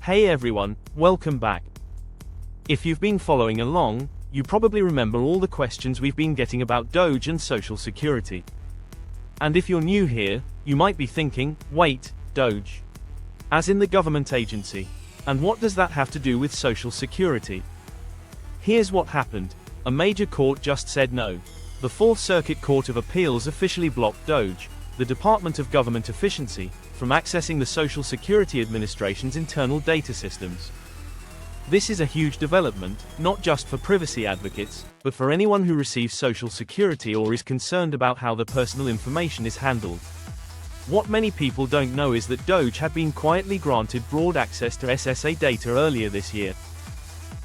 Hey everyone, welcome back. If you've been following along, you probably remember all the questions we've been getting about DOGE and Social Security. And if you're new here, you might be thinking, wait, DOGE? As in the government agency. And what does that have to do with Social Security? Here's what happened. A major court just said no. The Fourth Circuit Court of Appeals officially blocked DOGE, the Department of Government Efficiency, from accessing the Social Security Administration's internal data systems. This is a huge development, not just for privacy advocates, but for anyone who receives Social Security or is concerned about how their personal information is handled. What many people don't know is that DOGE had been quietly granted broad access to SSA data earlier this year.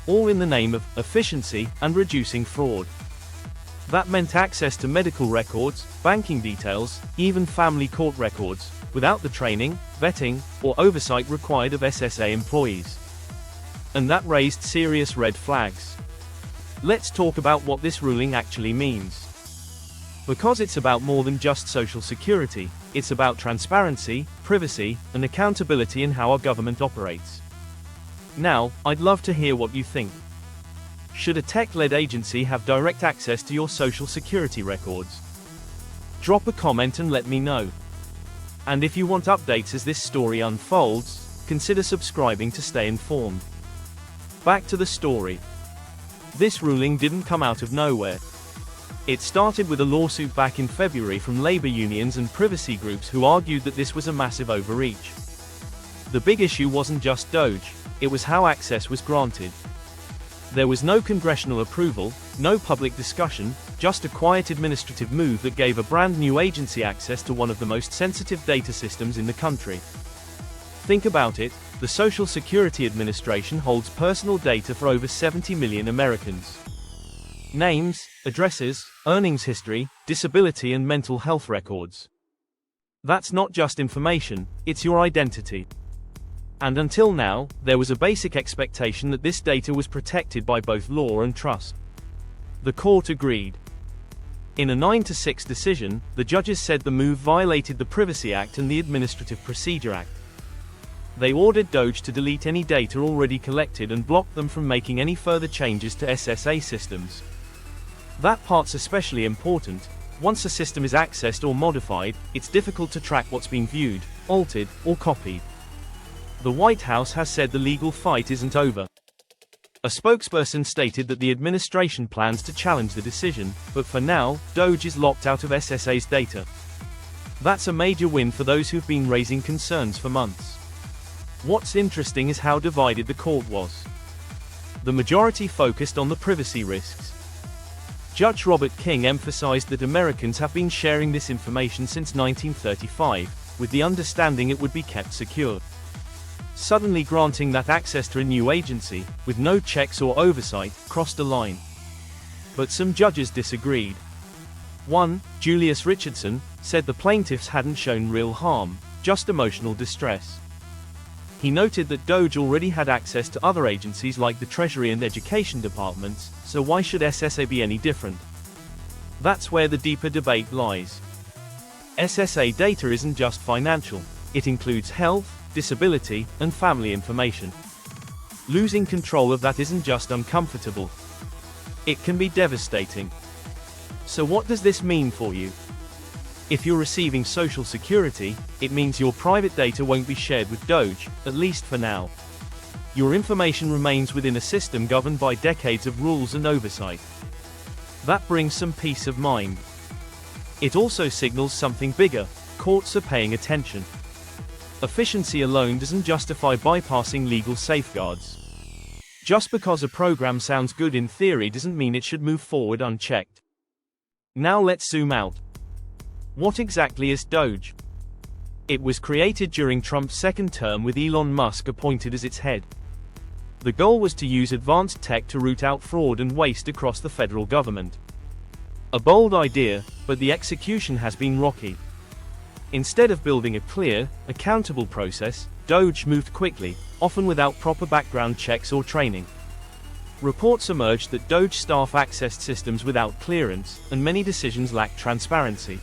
All in the name of efficiency and reducing fraud. That meant access to medical records, banking details, even family court records, without the training, vetting, or oversight required of SSA employees. And that raised serious red flags. Let's talk about what this ruling actually means. Because it's about more than just Social Security, it's about transparency, privacy, and accountability in how our government operates. Now, I'd love to hear what you think. Should a tech-led agency have direct access to your Social Security records? Drop a comment and let me know. And if you want updates as this story unfolds, consider subscribing to stay informed. Back to the story. This ruling didn't come out of nowhere. It started with a lawsuit back in February from labor unions and privacy groups who argued that this was a massive overreach. The big issue wasn't just DOGE, it was how access was granted. There was no congressional approval, no public discussion, just a quiet administrative move that gave a brand new agency access to one of the most sensitive data systems in the country. Think about it, the Social Security Administration holds personal data for over 70 million Americans. Names, addresses, earnings history, disability and mental health records. That's not just information, it's your identity. And until now, there was a basic expectation that this data was protected by both law and trust. The court agreed. In a 9-6 decision, the judges said the move violated the Privacy Act and the Administrative Procedure Act. They ordered DOGE to delete any data already collected and block them from making any further changes to SSA systems. That part's especially important. Once a system is accessed or modified, it's difficult to track what's been viewed, altered, or copied. The White House has said the legal fight isn't over. A spokesperson stated that the administration plans to challenge the decision, but for now, DOGE is locked out of SSA's data. That's a major win for those who've been raising concerns for months. What's interesting is how divided the court was. The majority focused on the privacy risks. Judge Robert King emphasized that Americans have been sharing this information since 1935, with the understanding it would be kept secure. Suddenly granting that access to a new agency, with no checks or oversight, crossed a line. But some judges disagreed. One, Julius Richardson, said the plaintiffs hadn't shown real harm, just emotional distress. He noted that DOGE already had access to other agencies like the Treasury and Education departments, so why should SSA be any different? That's where the deeper debate lies. SSA data isn't just financial, it includes health, disability, and family information. Losing control of that isn't just uncomfortable. It can be devastating. So what does this mean for you? If you're receiving Social Security, it means your private data won't be shared with DOGE, at least for now. Your information remains within a system governed by decades of rules and oversight. That brings some peace of mind. It also signals something bigger: courts are paying attention. Efficiency alone doesn't justify bypassing legal safeguards. Just because a program sounds good in theory doesn't mean it should move forward unchecked. Now let's zoom out. What exactly is DOGE? It was created during Trump's second term with Elon Musk appointed as its head. The goal was to use advanced tech to root out fraud and waste across the federal government. A bold idea, but the execution has been rocky. Instead of building a clear, accountable process, DOGE moved quickly, often without proper background checks or training. Reports emerged that DOGE staff accessed systems without clearance, and many decisions lacked transparency.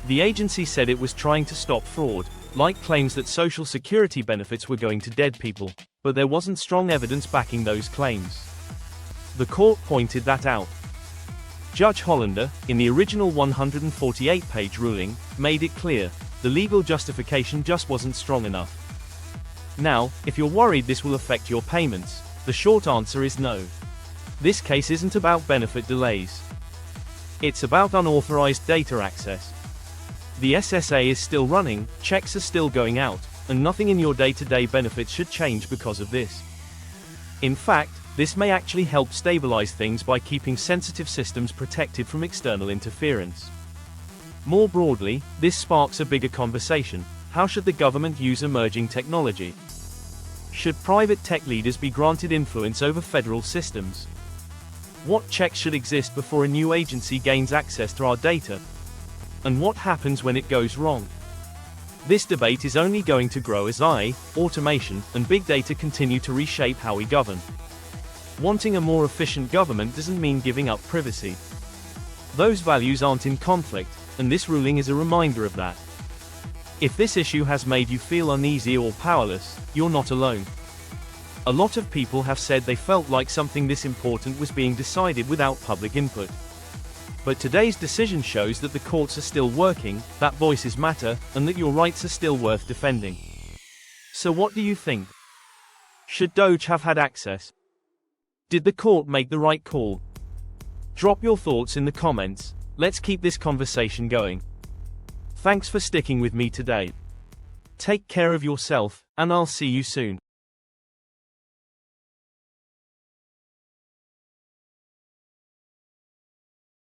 The agency said it was trying to stop fraud, like claims that Social Security benefits were going to dead people, but there wasn't strong evidence backing those claims. The court pointed that out. Judge Hollander, in the original 148-page ruling, made it clear, the legal justification just wasn't strong enough. Now, if you're worried this will affect your payments, the short answer is no. This case isn't about benefit delays. It's about unauthorized data access. The SSA is still running, checks are still going out, and nothing in your day-to-day benefits should change because of this. In fact, this may actually help stabilize things by keeping sensitive systems protected from external interference. More broadly, this sparks a bigger conversation. How should the government use emerging technology? Should private tech leaders be granted influence over federal systems? What checks should exist before a new agency gains access to our data? And what happens when it goes wrong? This debate is only going to grow as AI, automation, and big data continue to reshape how we govern. Wanting a more efficient government doesn't mean giving up privacy. Those values aren't in conflict, and this ruling is a reminder of that. If this issue has made you feel uneasy or powerless, you're not alone. A lot of people have said they felt like something this important was being decided without public input. But today's decision shows that the courts are still working, that voices matter, and that your rights are still worth defending. So what do you think? Should DOGE have had access? Did the court make the right call? Drop your thoughts in the comments. Let's keep this conversation going. Thanks for sticking with me today. Take care of yourself, and I'll see you soon.